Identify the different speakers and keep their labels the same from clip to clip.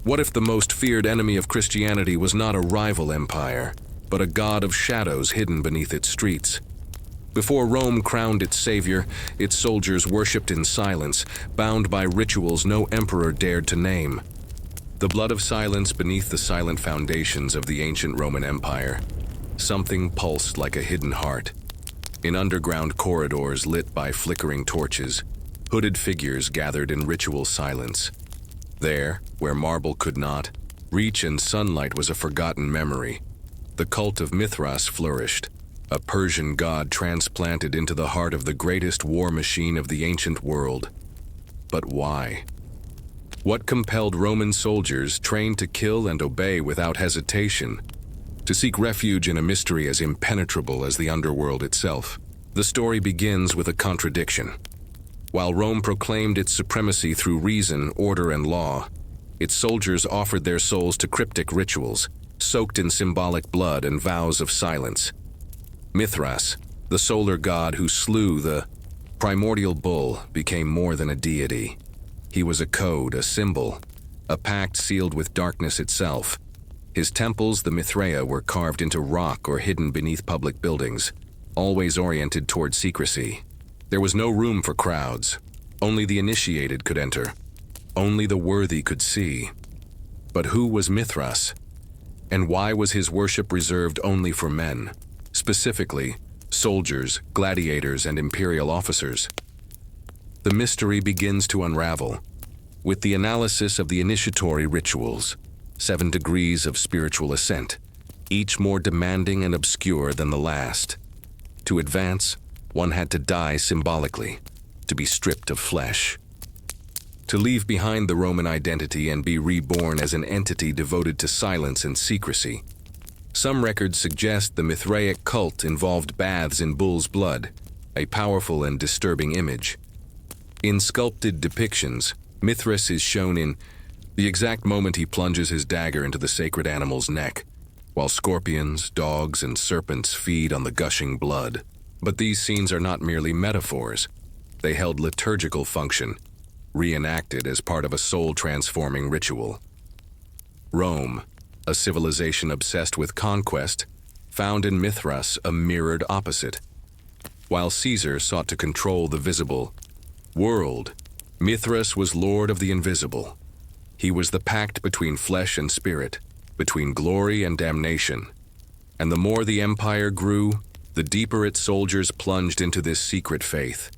Speaker 1: What if the most feared enemy of Christianity was not a rival empire, but a god of shadows hidden beneath its streets? Before Rome crowned its savior, its soldiers worshipped in silence, bound by rituals no emperor dared to name. The blood of silence beneath the silent foundations of the ancient Roman Empire. Something pulsed like a hidden heart. In underground corridors lit by flickering torches, hooded figures gathered in ritual silence. There, where marble could not reach and sunlight was a forgotten memory, the cult of Mithras flourished, a Persian god transplanted into the heart of the greatest war machine of the ancient world. But why? What compelled Roman soldiers trained to kill and obey without hesitation, to seek refuge in a mystery as impenetrable as the underworld itself? The story begins with a contradiction. While Rome proclaimed its supremacy through reason, order, and law, its soldiers offered their souls to cryptic rituals, soaked in symbolic blood and vows of silence. Mithras, the solar god who slew the primordial bull, became more than a deity. He was a code, a symbol, a pact sealed with darkness itself. His temples, the Mithraea, were carved into rock or hidden beneath public buildings, always oriented toward secrecy. There was no room for crowds. Only the initiated could enter. Only the worthy could see. But who was Mithras? And why was his worship reserved only for men? Specifically, soldiers, gladiators, and imperial officers. The mystery begins to unravel with the analysis of the initiatory rituals, 7 degrees of spiritual ascent, each more demanding and obscure than the last. To advance, one had to die symbolically, to be stripped of flesh. To leave behind the Roman identity and be reborn as an entity devoted to silence and secrecy. Some records suggest the Mithraic cult involved baths in bull's blood, a powerful and disturbing image. In sculpted depictions, Mithras is shown in the exact moment he plunges his dagger into the sacred animal's neck, while scorpions, dogs, and serpents feed on the gushing blood. But these scenes are not merely metaphors. They held liturgical function, reenacted as part of a soul-transforming ritual. Rome, a civilization obsessed with conquest, found in Mithras a mirrored opposite. While Caesar sought to control the visible world, Mithras was lord of the invisible. He was the pact between flesh and spirit, between glory and damnation. And the more the empire grew, the deeper its soldiers plunged into this secret faith,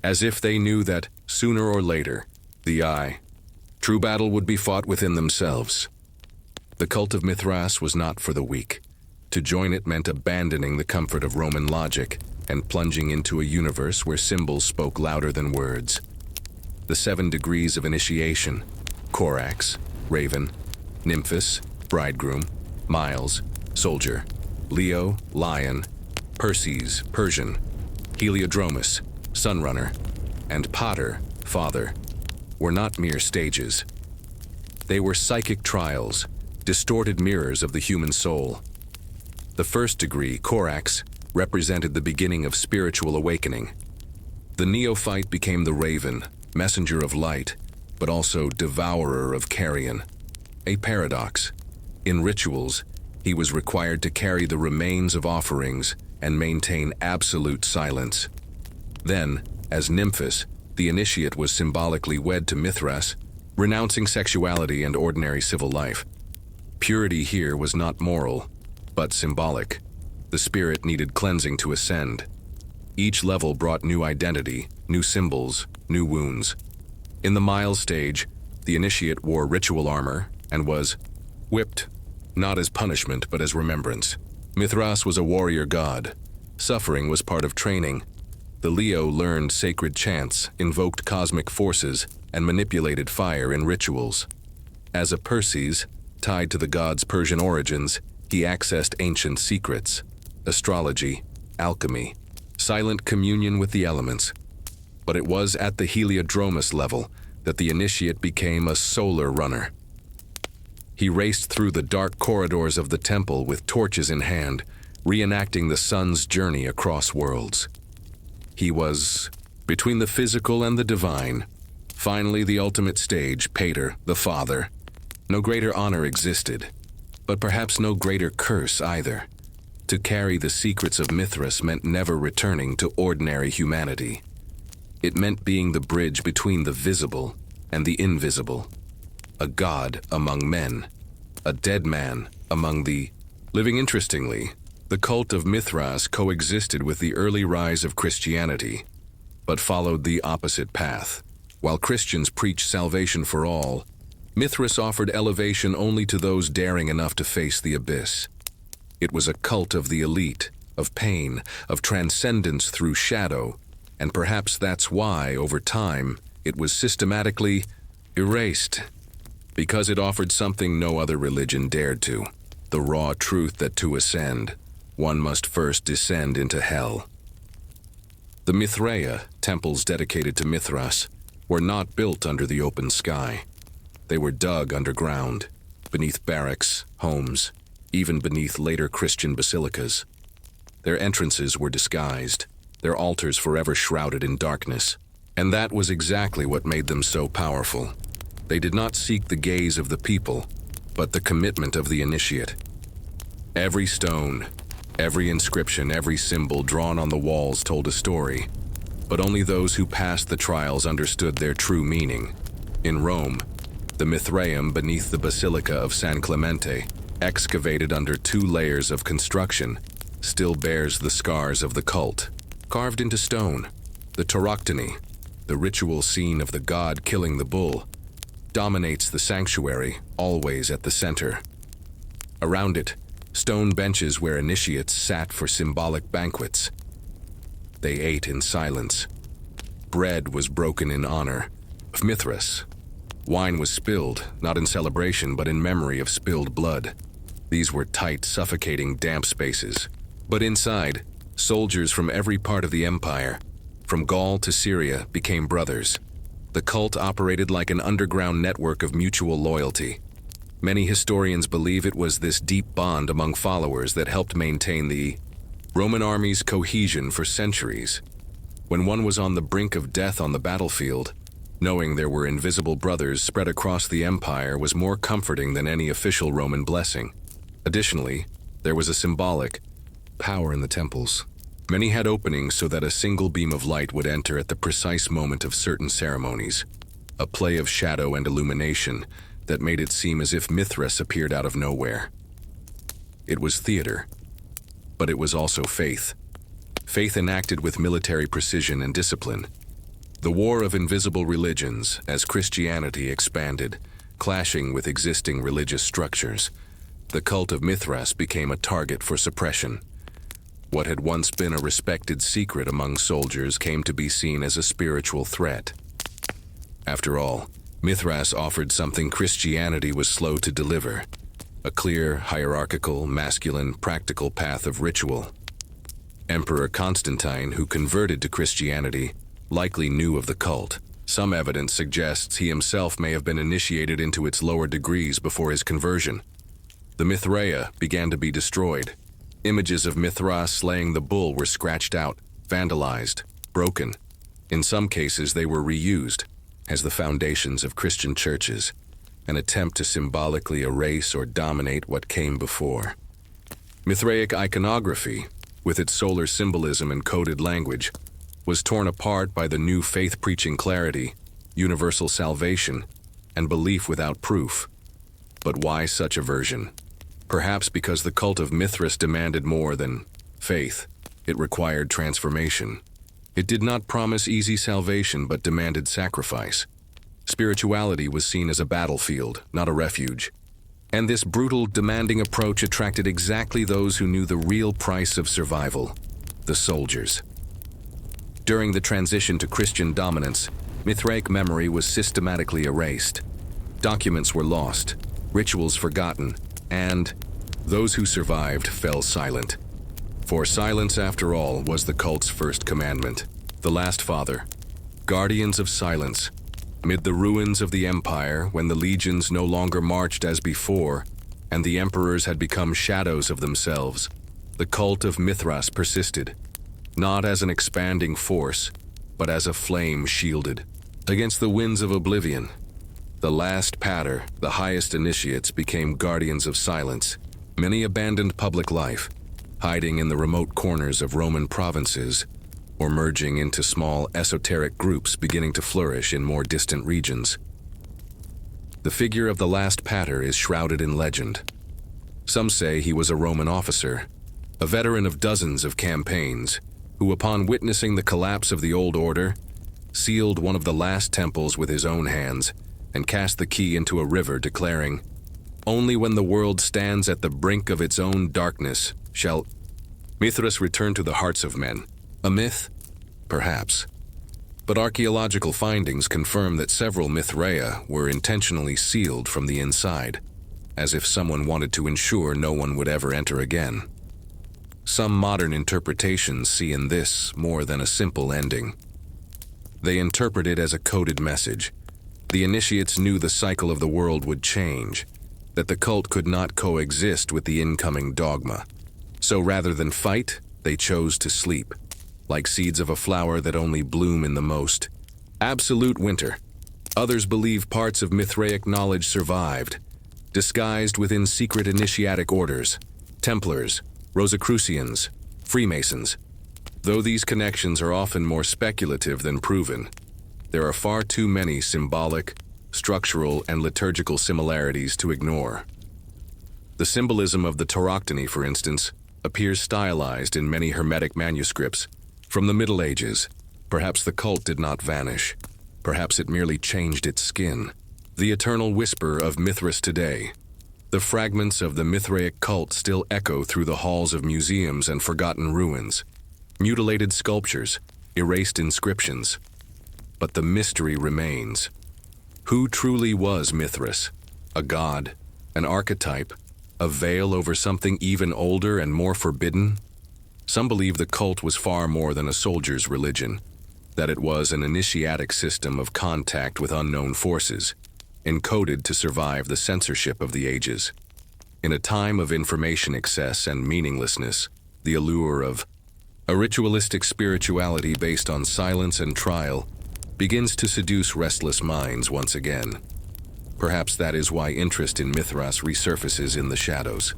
Speaker 1: as if they knew that, sooner or later, true battle would be fought within themselves. The cult of Mithras was not for the weak. To join it meant abandoning the comfort of Roman logic and plunging into a universe where symbols spoke louder than words. The 7 degrees of initiation: Corax, raven; Nymphus, bridegroom; Miles, soldier; Leo, lion; Perses, Persian; Heliodromus, sunrunner; and Pater, father, were not mere stages. They were psychic trials, distorted mirrors of the human soul. The first degree, Corax, represented the beginning of spiritual awakening. The neophyte became the raven, messenger of light, but also devourer of carrion. A paradox. In rituals, he was required to carry the remains of offerings and maintain absolute silence. Then, as Nymphus, the initiate was symbolically wed to Mithras, renouncing sexuality and ordinary civil life. Purity here was not moral, but symbolic. The spirit needed cleansing to ascend. Each level brought new identity, new symbols, new wounds. In the Miles stage, the initiate wore ritual armor and was whipped, not as punishment but as remembrance. Mithras was a warrior god. Suffering was part of training. The Leo learned sacred chants, invoked cosmic forces, and manipulated fire in rituals. As a Perses, tied to the god's Persian origins, he accessed ancient secrets: astrology, alchemy, silent communion with the elements. But it was at the Heliodromus level that the initiate became a solar runner. He raced through the dark corridors of the temple with torches in hand, reenacting the sun's journey across worlds. He was between the physical and the divine. Finally, the ultimate stage, Pater, the father. No greater honor existed, but perhaps no greater curse either. To carry the secrets of Mithras meant never returning to ordinary humanity. It meant being the bridge between the visible and the invisible. A god among men, a dead man among the living. Interestingly, the cult of Mithras coexisted with the early rise of Christianity, but followed the opposite path. While Christians preached salvation for all, Mithras offered elevation only to those daring enough to face the abyss. It was a cult of the elite, of pain, of transcendence through shadow, and perhaps that's why, over time, it was systematically erased. Because it offered something no other religion dared to, the raw truth that to ascend, one must first descend into hell. The Mithraea, temples dedicated to Mithras, were not built under the open sky. They were dug underground, beneath barracks, homes, even beneath later Christian basilicas. Their entrances were disguised, their altars forever shrouded in darkness. And that was exactly what made them so powerful. They did not seek the gaze of the people, but the commitment of the initiate. Every stone, every inscription, every symbol drawn on the walls told a story, but only those who passed the trials understood their true meaning. In Rome, the Mithraeum beneath the Basilica of San Clemente, excavated under 2 layers of construction, still bears the scars of the cult. Carved into stone, the tauroctony, the ritual scene of the god killing the bull, dominates the sanctuary, always at the center. Around it, stone benches where initiates sat for symbolic banquets. They ate in silence. Bread was broken in honor of Mithras. Wine was spilled, not in celebration, but in memory of spilled blood. These were tight, suffocating, damp spaces. But inside, soldiers from every part of the empire, from Gaul to Syria, became brothers. The cult operated like an underground network of mutual loyalty. Many historians believe it was this deep bond among followers that helped maintain the Roman army's cohesion for centuries. When one was on the brink of death on the battlefield, knowing there were invisible brothers spread across the empire was more comforting than any official Roman blessing. Additionally, there was a symbolic power in the temples. Many had openings so that a single beam of light would enter at the precise moment of certain ceremonies, a play of shadow and illumination that made it seem as if Mithras appeared out of nowhere. It was theater, but it was also faith. Faith enacted with military precision and discipline. The war of invisible religions, as Christianity expanded, clashing with existing religious structures, the cult of Mithras became a target for suppression. What had once been a respected secret among soldiers came to be seen as a spiritual threat. After all, Mithras offered something Christianity was slow to deliver: a clear, hierarchical, masculine, practical path of ritual. Emperor Constantine, who converted to Christianity, likely knew of the cult. Some evidence suggests he himself may have been initiated into its lower degrees before his conversion. The Mithraea began to be destroyed. Images of Mithras slaying the bull were scratched out, vandalized, broken. In some cases, they were reused as the foundations of Christian churches, an attempt to symbolically erase or dominate what came before. Mithraic iconography, with its solar symbolism and coded language, was torn apart by the new faith-preaching clarity, universal salvation, and belief without proof. But why such aversion? Perhaps because the cult of Mithras demanded more than faith. It required transformation. It did not promise easy salvation but demanded sacrifice. Spirituality was seen as a battlefield, not a refuge. And this brutal, demanding approach attracted exactly those who knew the real price of survival: the soldiers. During the transition to Christian dominance, Mithraic memory was systematically erased. Documents were lost, rituals forgotten, and those who survived fell silent. For silence, after all, was the cult's first commandment. The last father, guardians of silence. Mid the ruins of the empire, when the legions no longer marched as before, and the emperors had become shadows of themselves, the cult of Mithras persisted, not as an expanding force, but as a flame shielded against the winds of oblivion. The last pater, the highest initiates, became guardians of silence. Many abandoned public life, hiding in the remote corners of Roman provinces, or merging into small esoteric groups beginning to flourish in more distant regions. The figure of the last pater is shrouded in legend. Some say he was a Roman officer, a veteran of dozens of campaigns, who upon witnessing the collapse of the old order, sealed one of the last temples with his own hands and cast the key into a river, declaring, "Only when the world stands at the brink of its own darkness shall Mithras return to the hearts of men." A myth? Perhaps. But archaeological findings confirm that several Mithraea were intentionally sealed from the inside, as if someone wanted to ensure no one would ever enter again. Some modern interpretations see in this more than a simple ending. They interpret it as a coded message. The initiates knew the cycle of the world would change, that the cult could not coexist with the incoming dogma. So rather than fight, they chose to sleep, like seeds of a flower that only bloom in the most absolute winter. Others believe parts of Mithraic knowledge survived, disguised within secret initiatic orders, Templars, Rosicrucians, Freemasons. Though these connections are often more speculative than proven, there are far too many symbolic, structural, and liturgical similarities to ignore. The symbolism of the Tauroctony, for instance, appears stylized in many Hermetic manuscripts from the Middle Ages. Perhaps the cult did not vanish. Perhaps it merely changed its skin. The eternal whisper of Mithras today. The fragments of the Mithraic cult still echo through the halls of museums and forgotten ruins. Mutilated sculptures, erased inscriptions. But the mystery remains. Who truly was Mithras? A god? An archetype? A veil over something even older and more forbidden? Some believe the cult was far more than a soldier's religion, that it was an initiatic system of contact with unknown forces, encoded to survive the censorship of the ages. In a time of information excess and meaninglessness, the allure of a ritualistic spirituality based on silence and trial begins to seduce restless minds once again. Perhaps that is why interest in Mithras resurfaces in the shadows.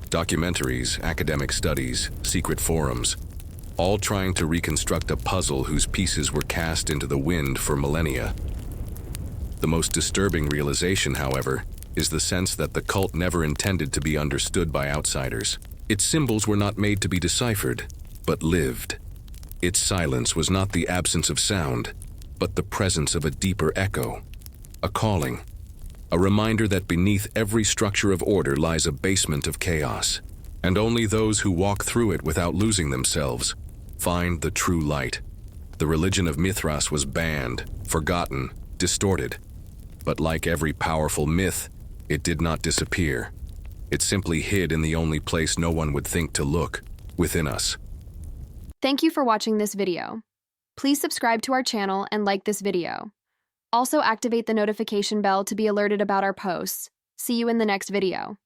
Speaker 1: Documentaries, academic studies, secret forums, all trying to reconstruct a puzzle whose pieces were cast into the wind for millennia. The most disturbing realization, however, is the sense that the cult never intended to be understood by outsiders. Its symbols were not made to be deciphered, but lived. Its silence was not the absence of sound, but the presence of a deeper echo, a calling, a reminder that beneath every structure of order lies a basement of chaos, and only those who walk through it without losing themselves find the true light. The religion of Mithras was banned, forgotten, distorted, but like every powerful myth, it did not disappear. It simply hid in the only place no one would think to look, within us.
Speaker 2: Thank you for watching this video. Please subscribe to our channel and like this video. Also activate the notification bell to be alerted about our posts. See you in the next video.